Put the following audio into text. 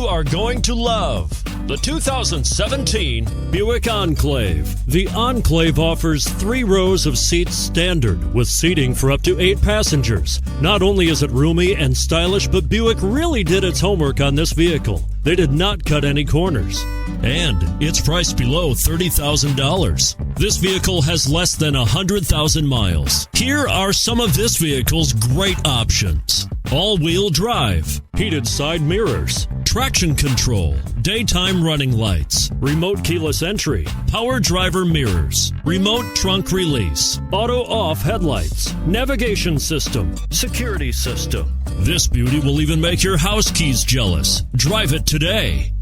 you are going to love the 2017 Buick Enclave. The Enclave offers 3 rows of seats standard with seating for up to 8 passengers. Not only is it roomy and stylish, but Buick really did its homework on this vehicle. They did not cut any corners. And it's priced below $30,000. This vehicle has less than 100,000 miles. Here are some of this vehicle's great options: all-wheel drive, heated side mirrors, traction control, daytime running lights, remote keyless entry, power driver mirrors, remote trunk release, auto-off headlights, navigation system, security system. This beauty will even make your house keys jealous. Drive it today.